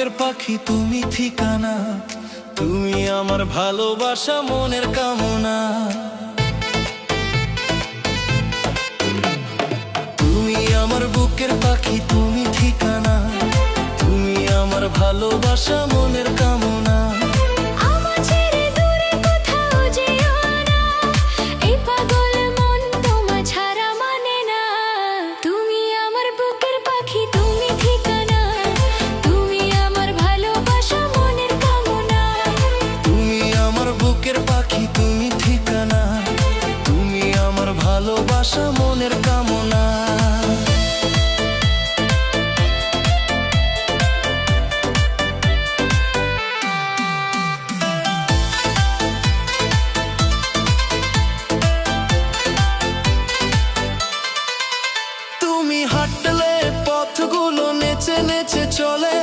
বুকের পাখি তুমি ঠিকানা, তুমি আমার ভালোবাসা মনের কামনা। তুমি আমার বুকের পাখি তুমি ঠিকানা, তুমি আমার ভালোবাসা মনের কামনা। ভালোবাসা মনের কামনা। তুমি হাঁটলে পথগুলো নেচে নেচে চলে,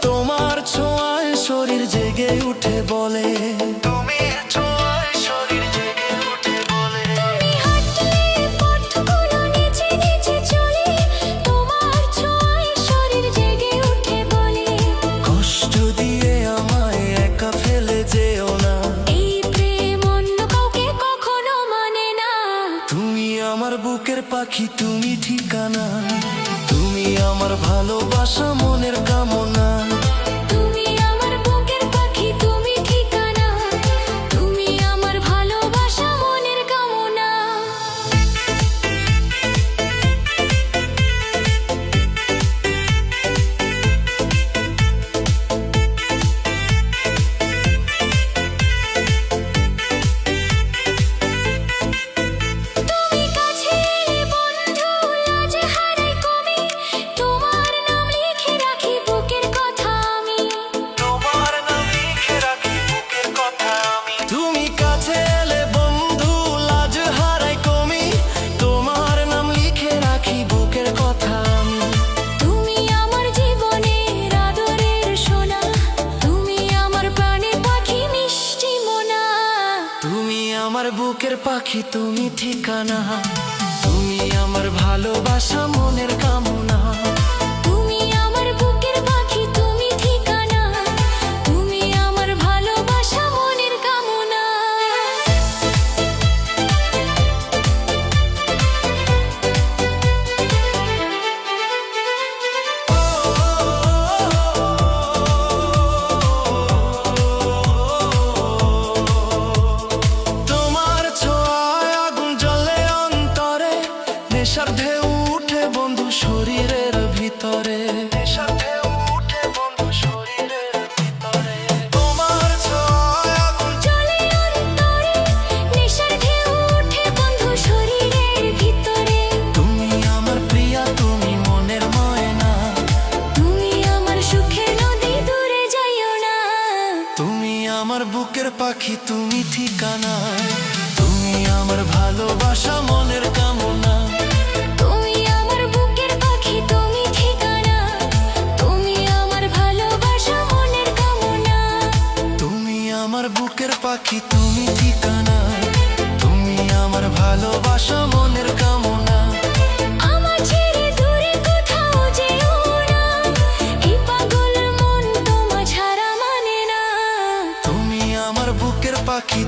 তোমার ছোঁয়ায় শরীর জেগে উঠে বলে। আমার বুকের পাখি তুমি ঠিকানা, তুমি আমার ভালোবাসা মনের কামনা। তুমি আমার বুকের পাখি তুমি ঠিকানা, তুমি আমার ভালোবাসা মনের কামনা। আমার বুকের পাখি তুমি ঠিকানা, তুমি আমার ভালোবাসা মনের কামনা। তুমি আমার বুকের পাখি তুমি ঠিকানা, তুমি আমার ভালোবাসা মনের কামনা। নেশার ঢেউ উঠে বন্ধু শরীরের ভিতরে, নেশার ঢেউ উঠে বন্ধু শরীরের ভিতরে। তোমার ছোঁয়ায় আগুন জ্বলে অন্তরে, নেশার ঢেউ উঠে বন্ধু শরীরের ভিতরে। তুমি আমার প্রিয়া তুমি মনের ময়না, তুমি আমার সুখের নদী দূরে যাইও না। তুমি আমার বুকের পাখি তুমি ঠিকানা, তুমি আমার ভালোবাসা মনের কামনা। আমার বুকের পাখি তুমি ঠিকানা, তুমি আমার ভালোবাসা মনের কামনা। আমার ছেড়ে দূরে কোথাও যেও না, এই পাগল মন তোমার ছাড়া মানে না। তুমি আমার বুকের পাখি